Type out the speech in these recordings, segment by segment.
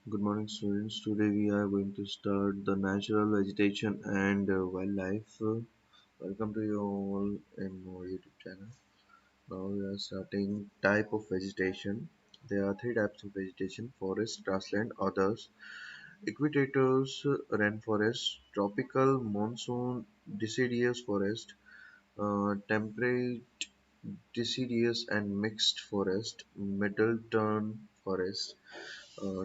Good morning, students. Today we are going to start the natural vegetation and wildlife. Welcome to you all in our YouTube channel. Now we are starting type of vegetation. There are three types of vegetation: forest, grassland, others. Equitators, rainforest, tropical monsoon deciduous forest, temperate deciduous and mixed forest, Middleton forest,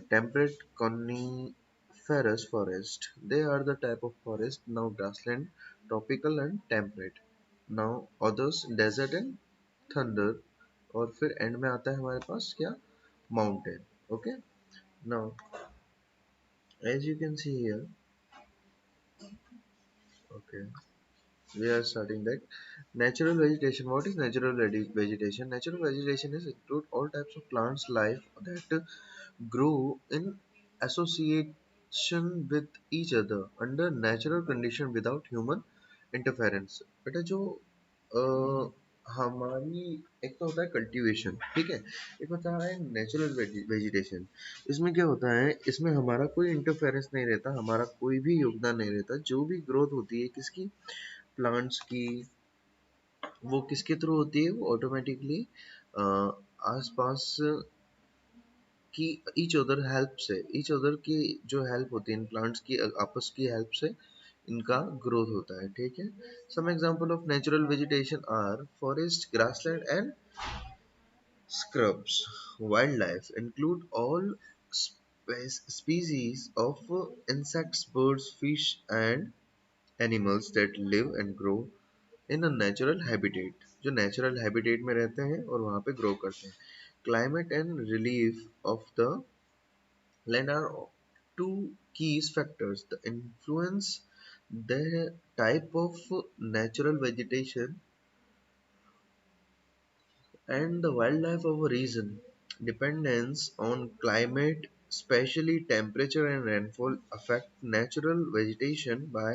temperate coniferous forest. They are the type of forest. Now grassland, tropical and temperate. Now others desert and thunder. और फिर and में आता है हमारे पास क्या mountain. Okay. Now as you can see here, okay, we are starting that natural vegetation. What is natural vegetation? Natural vegetation is include all types of plants life that grow in association with each other under natural condition without human interference. बेटा जो हमारी एक तो होता है cultivation, ठीक है, एक होता है नेचुरल वेजिटेशन. इसमें क्या होता है, इसमें हमारा कोई इंटरफेरेंस नहीं रहता, हमारा कोई भी योगदान नहीं रहता. जो भी ग्रोथ होती है किसकी, प्लांट्स की, वो किसके थ्रू होती है, वो ऑटोमेटिकली आसपास की ईच अदर हेल्प से, ईच अदर की जो हेल्प होती है इन प्लांट्स की आपस की हेल्प से इनका ग्रोथ होता है, ठीक है. Some example of natural vegetation are forest, grassland and scrubs. Wildlife include all species of insects, birds, fish and animals that live and grow in a natural habitat, जो नेचुरल हैबिटेट में रहते हैं और वहाँ पे ग्रो करते हैं. Climate and relief of the land are two key factors that influence the type of natural vegetation and the wildlife of a region. Dependence on climate, especially temperature and rainfall, affect natural vegetation by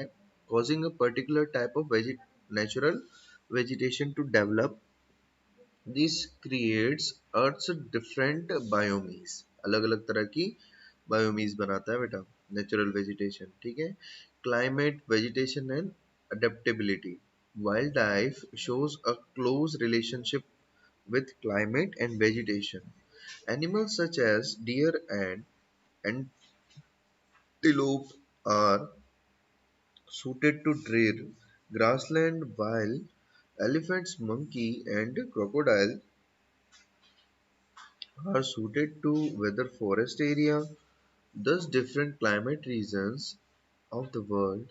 causing a particular type of natural vegetation to develop. This creates Earth's different biomes. अलग अलग तरह की बायोमीज बनाता है बेटा natural vegetation, ठीक है. Climate, vegetation and adaptability. Wild life shows a close relationship with climate and vegetation. Animals such as deer and antelope are suited to drear grassland, while elephants, monkey and crocodile are suited to weather forest area. Thus different climate regions of the world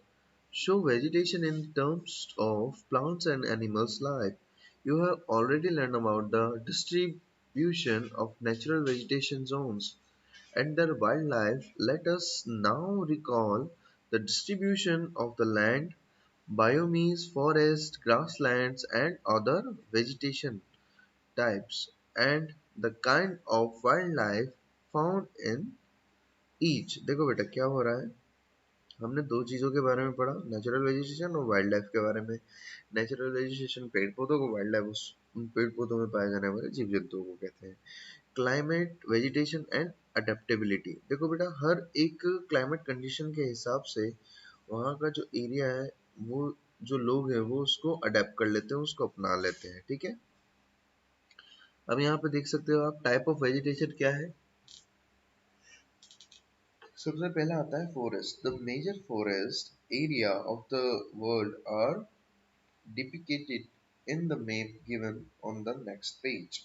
show vegetation in terms of plants and animals life. You have already learned about the distribution of natural vegetation zones and their wildlife. Let us now recall the distribution of the land, biomes, forests, grasslands and other vegetation types and the kind of wildlife found in each. देखो बेटा क्या हो रहा है, हमने दो चीजों के बारे में पढ़ा, नेचुरल वेजिटेशन और वाइल्ड लाइफ के बारे में. नेचुरल वेजिटेशन पेड़ पौधों को, वाइल्ड लाइफ उन पेड़ पौधों में पाए जाने वाले जीव जंतुओं को कहते हैं. Climate, vegetation and adaptability. देखो बेटा हर एक क्लाइमेट कंडीशन के हिसाब से वहाँ का जो एरिया है, वो जो लोग हैं वो उसको अडेप्ट कर लेते हैं, उसको अपना लेते हैं, ठीक है. अब यहाँ पे देख सकते हो आप टाइप ऑफ वेजिटेशन क्या है. सबसे पहला आता है forest. The major forest area of the world are depicted in the map given on the next page.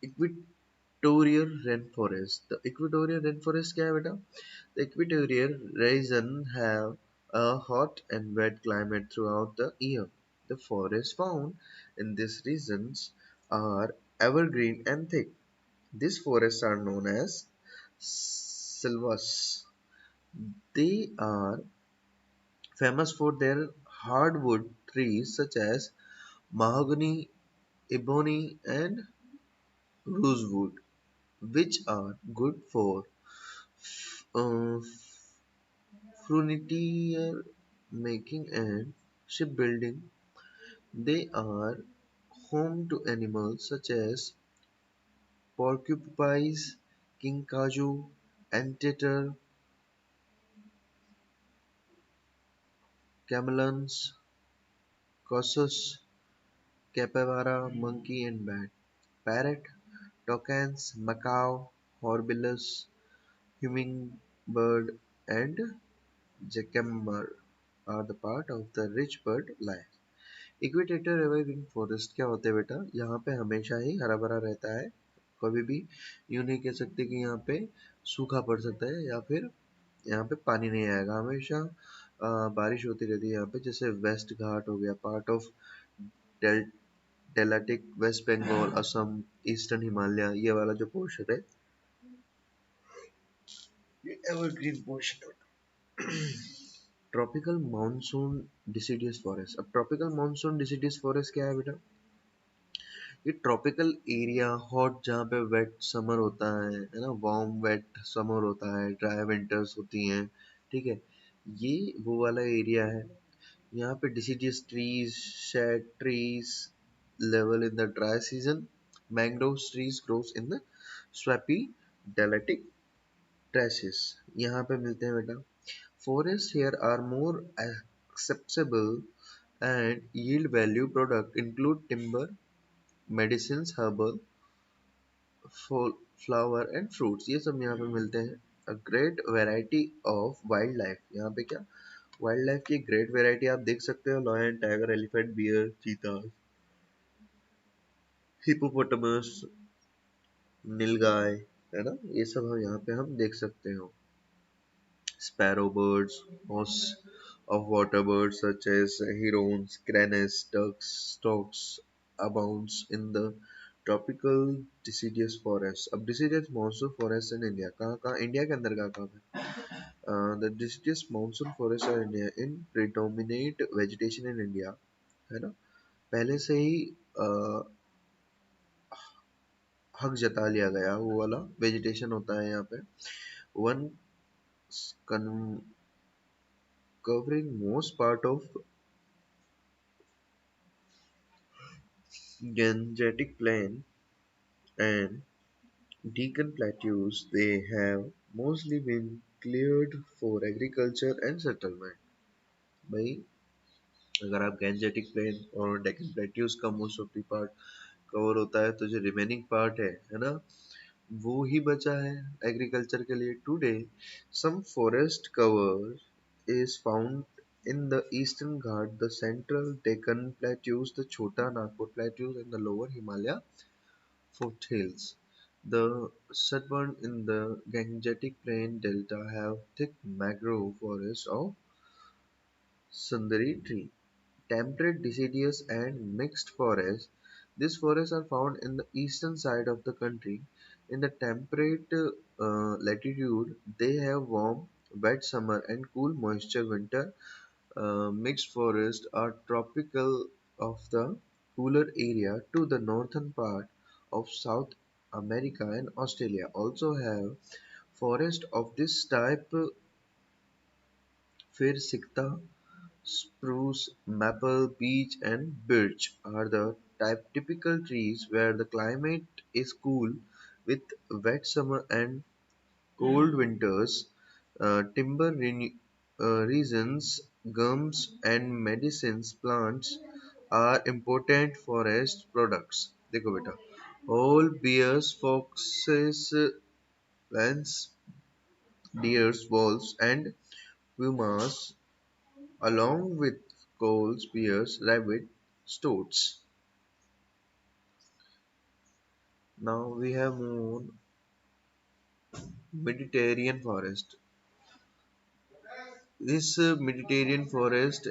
Equatorial rainforest. The equatorial rainforest क्या है बेटा? The equatorial region have a hot and wet climate throughout the year. The forests found in these regions are evergreen and thick. These forests are known as silvas. They are famous for their hardwood trees such as mahogany, ebony, and rosewood, which are good for uh, furniture making and shipbuilding. They are home to animals such as porcupines, king kaju, Anteater, chameleons, Cossus, capybara, monkey and bat. Parrot, toucans, macaw, hornbills, hummingbird, and jacamar are the part of the rich bird life. Equatorial evergreen forest क्या होते हैं बेटा? यहाँ पे हमेशा ही हरा भरा रहता है, कभी भी यूं नहीं कह सकते कि यहाँ पे सूखा पड़ सकता है या फिर यहाँ पे पानी नहीं आएगा, हमेशा बारिश होती रहती है यहाँ पे। जैसे वेस्ट घाट हो गया, पार्ट ऑफ डेल डेलाटिक, वेस्ट बंगाल, असम, ईस्टर्न हिमालय, ये वाला जो पोर्शन है ये एवरग्रीन पोर्शन है। Tropical monsoon deciduous forest. अब ट्रॉपिकल मानसून डिसिडियस फॉरेस्ट क्या है बेटा? ये ट्रॉपिकल एरिया, हॉट, जहाँ पे वेट समर होता है ना, वार्म वेट समर होता है, ड्राई विंटर्स होती हैं, ठीक है, ये वो वाला एरिया है। यहाँ पे deciduous trees, shade trees level in the dry season. Mangrove trees grows in the swampy delatic trashes. यहाँ पे मिलते हैं बेटा। Forests here are more acceptable and yield value product include timber, medicines, herbal, flower and fruits, ये सब यहाँ पे मिलते हैं। A great variety of wildlife, यहाँ पे क्या वाइल्ड लाइफ की ग्रेट वेराइटी आप देख सकते हो। लॉयन, टाइगर, एलिफेंट, बियर, चीता, हिपोपोटामस, नीलगाय, है ना, ये सब हम यहाँ पे हम देख सकते हो। Sparrow birds, most of water birds such as herons, cranes, ducks, storks abounds in the tropical deciduous forest। अब deciduous monsoon forest in India, कहाँ कहाँ इंडिया के अंदर कहाँ कहाँ पे? The deciduous monsoon forest are India in predominate vegetation in India, है ना, पहले से ही हक जता लिया गया वो वाला वेजिटेशन होता है यहाँ पे। One covering most part of Gangetic Plain and Deccan Plateaus, they have mostly been cleared for agriculture and settlement। भाई अगर आप गैंजेटिक प्लेन और डेक्कन प्लेट्यूज का most of the part cover होता है, तो जो रिमेनिंग पार्ट है ना, वो ही बचा है एग्रीकल्चर के लिए। Today some forest cover is found in the eastern Ghat, the central Deccan plateaus, the Chota Nagpur plateaus, and the lower Himalaya foothills. The southern in the Gangetic Plain delta have thick mangrove forests of Sundari tree. Temperate deciduous and mixed forests. These forests are found in the eastern side of the country. In the temperate latitude, they have warm, wet summer and cool, moisture winter. Mixed forests are tropical of the cooler area to the northern part of South America and Australia. Also have forest of this type, fir sikta, spruce, maple, beech, and birch are the typical trees where the climate is cool with wet summer and cold winters. Timber reasons, gums, and medicines plants are important forest products। देखो बेटा, all bears, foxes, lions, deers, wolves, and pumas, along with owls, bears, rabbit, stoats. Now we have more Mediterranean forest. In this Mediterranean forest,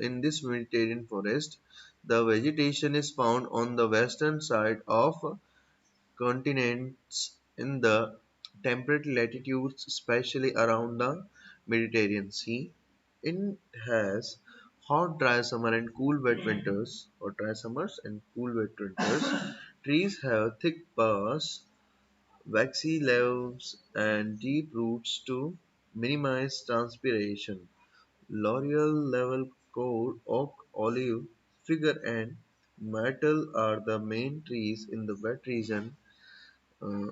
the vegetation is found on the western side of continents in the temperate latitudes, especially around the Mediterranean Sea. It has hot dry summer and cool wet winters, or dry summers and cool wet winters. Trees have thick boughs, waxy leaves, and deep roots to minimize transpiration. Laurel, level cord, oak, olive, fir, and myrtle are the main trees in the wet region. Uh,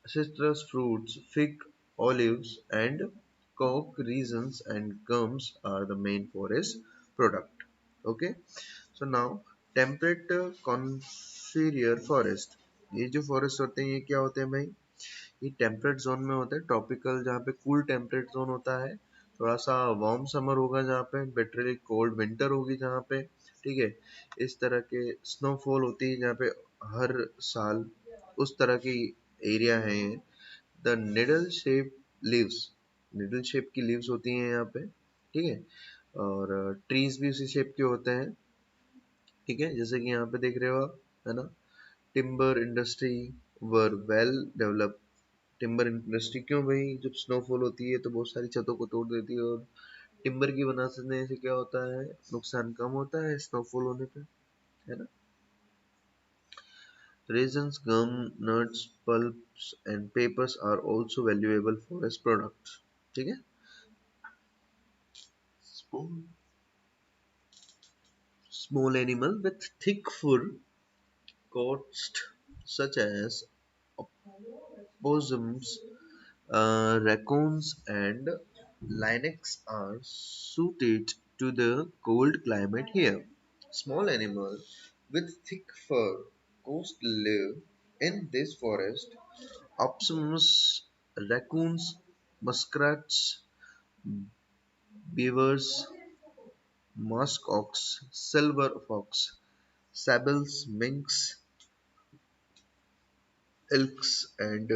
Citrus fruits, fig, olives, and coke reasons and gums are the main forest product. Okay, so now temperate conifer forest. ये जो forest होते हैं ये क्या होते हैं भाई? ये टेम्परेट जोन में होता है, ट्रॉपिकल जहाँ पे कूल टेम्परेट जोन होता है, थोड़ा सा वार्म समर होगा जहाँ पे, बिटरली कोल्ड विंटर होगी जहाँ पे, ठीक है। इस तरह के स्नोफॉल होती है जहाँ पे हर साल, उस तरह की एरिया है ये। The needle shape leaves, needle shape की लीव्स होती हैं यहाँ पे, ठीक है। और ट्रीज भी उसी शेप के होते हैं, ठीक है, जैसे कि यहाँ पे देख रहे हो आप, है ना। Timber industry were well developed. Timber industry क्यों भाई? जब स्नोफॉल होती है तो बहुत सारी छतों को तोड़ देती है, और टिम्बर की बनाने से क्या होता है, नुकसान कम होता है स्नोफॉल होने पे, है ना। Raisins, gum, nuts, pulps and papers are also valuable forest products. ठीक है। Small, small animal with thick fur coats such as opossums, raccoons and lynx are suited to the cold climate here. Small animals with thick fur coats live in this forest. Opossums, raccoons, muskrats, beavers, musk ox, silver fox, sables, minks, elks, and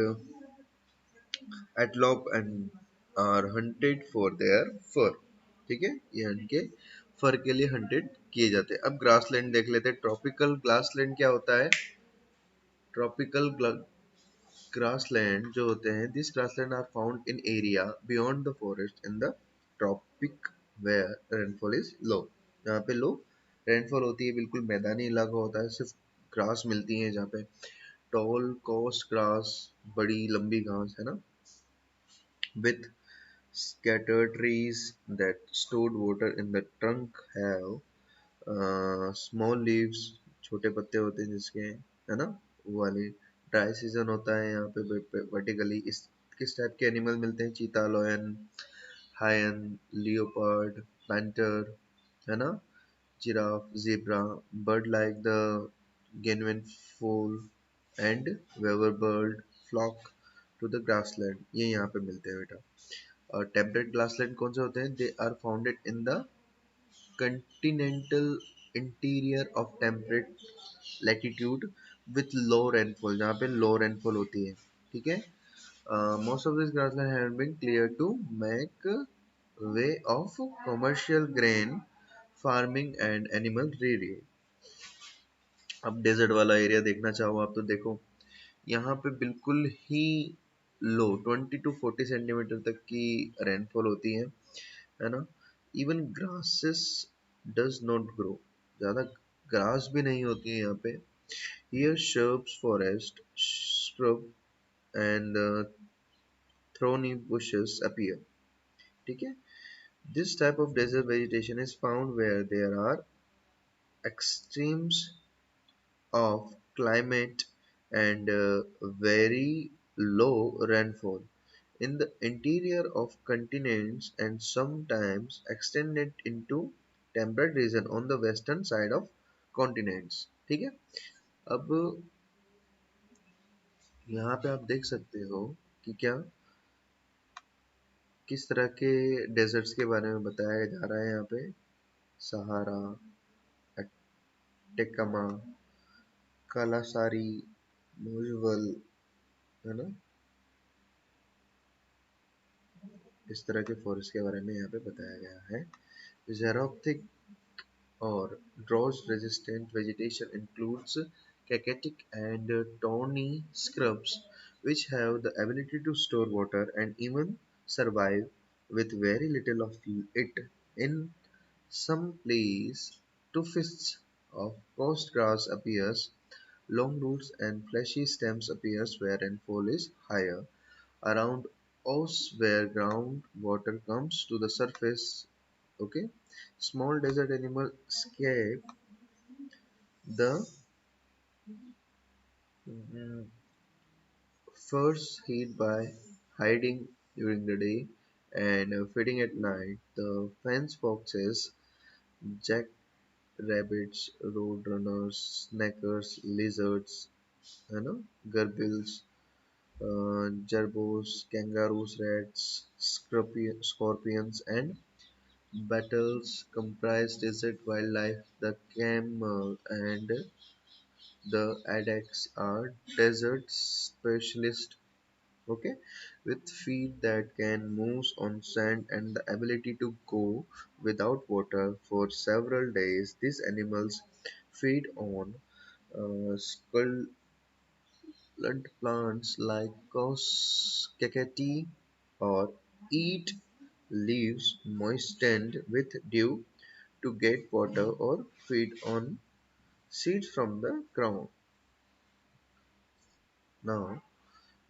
antelope and are hunted for their fur. ठीक है, ये इनके फर के लिए hunted किए जाते हैं। अब ग्रासलैंड देख लेते हैं। ट्रॉपिकल ग्रासलैंड क्या होता है? ट्रॉपिकल grassland जो होते हैं, this grassland are found in area beyond the forest in the tropic where rainfall is low। जहाँ पे लो रेनफॉल होती है, बिल्कुल मैदानी इलाका होता है, सिर्फ ग्रास मिलती है जहाँ पे। टॉल कोस्ट ग्रास, बड़ी लंबी घास, है ना, with scattered trees that stored water in the trunk have small leaves, छोटे पत्ते होते हैं जिसके, है ना, वो वाले। ड्राई सीजन होता है यहाँ पे वर्टिकली। इस किस टाइप के एनिमल मिलते हैं? चीता, लॉयन, हायन, लियोपार्ड, पैंटर, है ना, giraffe, zebra, bird like the guinea fowl and weaver bird flock to the grassland, ये यहाँ पे मिलते हैं बेटा। और टेम्परेट ग्रासलैंड कौन से होते हैं? They are founded in the continental interior of temperate latitude with low rainfall, जहाँ पे low rainfall होती है, ठीक है। Most of these grasslands have been cleared to make way of commercial grain farming and animal rearing। अब desert वाला area देखना चाहो आप तो देखो, यहाँ पे बिल्कुल ही लो 20 to 40 सेंटीमीटर तक की रेनफॉल होती है ना। Even grasses does not grow, ज़्यादा ग्रास भी नहीं होती है यहाँ पे। Here shrubs forest scrub and thorny bushes appear, ठीक है। This type of desert vegetation is found where there are extremes of climate and very low rainfall in the interior of continents and sometimes extended into temperate region on the western side of continents। ठीक है। अब यहाँ पे आप देख सकते हो कि क्या किस तरह के डेजर्ट्स के बारे में बताया जा रहा है यहाँ पे। सहारा, टेकमा, कालासारी, मोजवल, है ना, इस तरह के फॉरेस्ट के बारे में यहाँ पे बताया गया है। Xeroptic or drought-resistant vegetation includes cactic and thorny scrubs, which have the ability to store water and even survive with very little of it. In some places, tufts of coarse grass appears, long roots and fleshy stems appears where rainfall is higher. Around us where groundwater comes to the surface, okay, small desert animals escape the mm, first heat by hiding during the day and feeding at night. The fence foxes, jackrabbits, roadrunners, snackers, lizards, gerbils, gerbils, kangaroos, rats, scorpions, and beetles comprise desert wildlife. The camel and the addax are desert specialists, okay, with feet that can move on sand and the ability to go without water for several days. These animals feed on succulent plants like cacati or eat leaves moistened with dew to get water or feed on seeds from the ground. Now,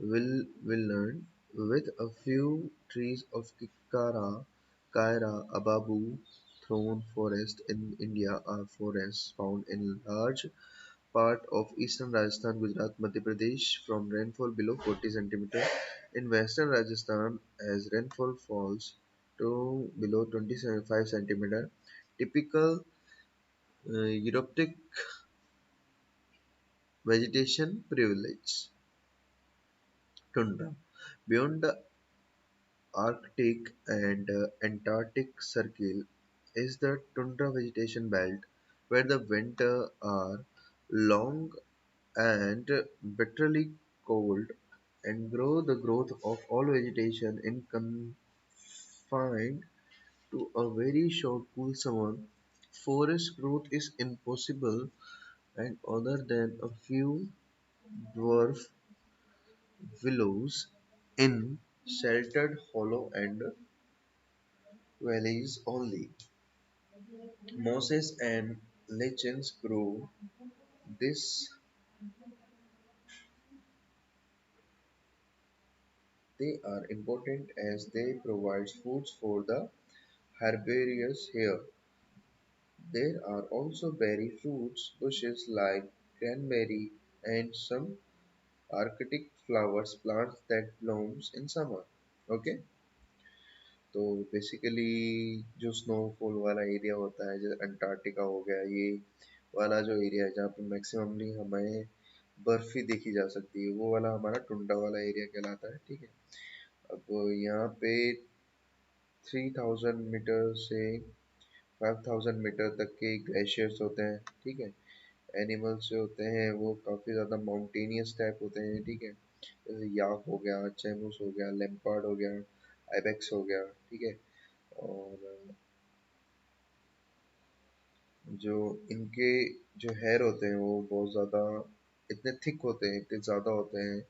will learn with a few trees of Kikara, Kaira, Ababu, thorn forest in India are forests found in large part of eastern Rajasthan, Gujarat, Madhya Pradesh from rainfall below 40 centimeter. In western Rajasthan, as rainfall falls to below 25 centimeter, typical eruptic vegetation privilege. Tundra. Beyond the Arctic and Antarctic Circle is the tundra vegetation belt, where the winters are long and bitterly cold, and grow the growth of all vegetation in confined to a very short cool summer. Forest growth is impossible and other than a few dwarf willows in sheltered hollow and valleys only. Mosses and lichens grow. This they are important as they provide foods for the herbaceous here. There are also berry fruits bushes like cranberry and some Arctic flowers plants that blooms in summer. Okay, तो basically जो snowfall वाला area होता है जैसे Antarctica हो गया ये वाला जो एरिया है जहाँ पे मैक्सिममली हमें बर्फ ही देखी जा सकती है वो वाला हमारा टुंड्रा वाला एरिया कहलाता है ठीक है। अब यहाँ पे 3000 मीटर से 5000 मीटर तक के ग्लेशियर्स होते हैं ठीक है। एनिमल्स जो होते हैं वो काफ़ी ज़्यादा माउंटेनियस टाइप होते हैं ठीक है। जैसे याक हो गया, चैमूस हो गया, लेम्पार्ड हो गया, आइबेक्स हो गया ठीक है। और जो इनके जो हेयर होते हैं वो बहुत ज़्यादा इतने थिक होते हैं, इतने ज़्यादा होते हैं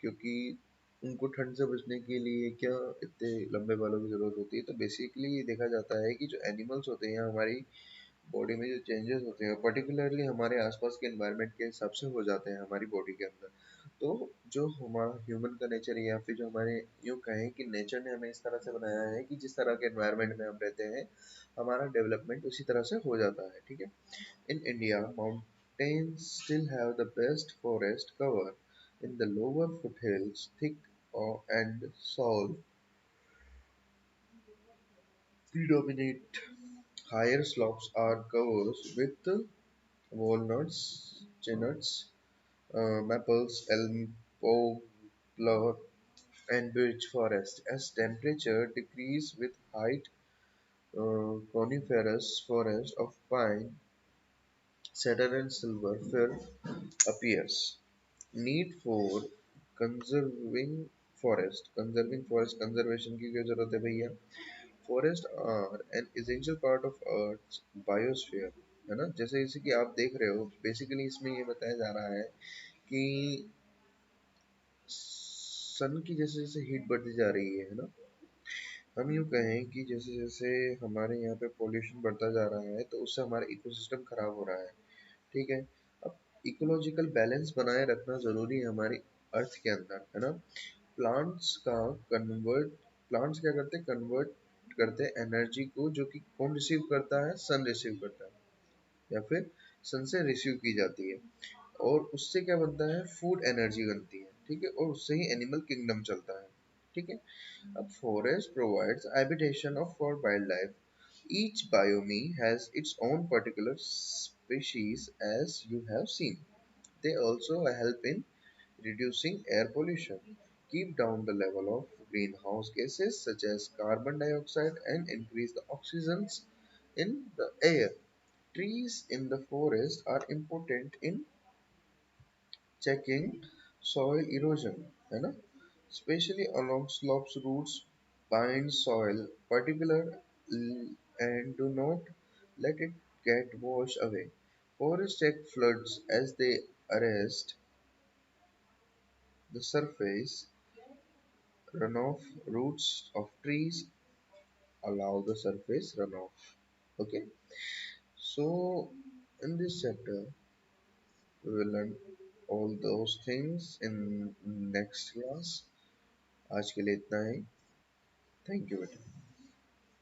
क्योंकि उनको ठंड से बचने के लिए क्या इतने लंबे बालों की ज़रूरत होती है। तो बेसिकली ये देखा जाता है कि जो एनिमल्स होते हैं हमारी बॉडी में जो चेंजेस होते हैं पर्टिकुलरली हमारे आसपास के एनवायरनमेंट के हिसाब से हो जाते हैं हमारी बॉडी के अंदर। तो जो हमारा ह्यूमन का नेचर है या फिर जो हमारे यूँ कहें कि नेचर ने हमें इस तरह से बनाया है कि जिस तरह के एनवायरनमेंट में हम रहते हैं हमारा डेवलपमेंट उसी तरह से हो जाता है ठीक है। In India, mountains still have the best forest cover. In the lower foothills, thick and soil predominate. Higher slopes are covered with walnuts, chestnuts, maples, elm, poplar, and birch forest. As temperature decreases with height, coniferous forest of pine, cedar, and silver fir appears. Need for conserving forest conservation की क्या जरूरत है भैया। Forest are an essential part of earth biosphere है ना। जैसे जैसे कि आप देख रहे हो बेसिकली इसमें ये बताया जा रहा है कि सन की जैसे जैसे हीट बढ़ती जा रही है ना। हम यूँ कहें कि जैसे जैसे हमारे यहाँ पे पॉल्यूशन बढ़ता जा रहा है तो उससे हमारा इकोसिस्टम खराब हो रहा है ठीक है। अब इकोलॉजिकल बैलेंस बनाए रखना ज़रूरी है हमारी अर्थ के अंदर है ना। प्लांट्स का कन्वर्ट प्लांट्स क्या करते हैं कन्वर्ट करते हैं एनर्जी को जो कि कौन रिसीव करता है सन रिसीव करता है या फिर सन से रिसीव की जाती है और उससे क्या बनता है फूड एनर्जी बनती है ठीक है और उससे ही एनिमल किंगडम चलता है। ठीक है। अब forest provides habitation of for wildlife. Each biome has its own particular species, as you have seen. They also help in reducing air pollution, keep down the level of greenhouse gases such as carbon dioxide, and increase the oxygens in the air. Trees in the forest are important in checking soil erosion, है ना? Especially along slopes, roots bind soil particular and do not let it get washed away. Forests check floods as they arrest the surface runoff. Roots of trees allow the surface runoff. Okay, so in this chapter we will learn all those things in next class. आज के लिए इतना ही. Thank you बेटा.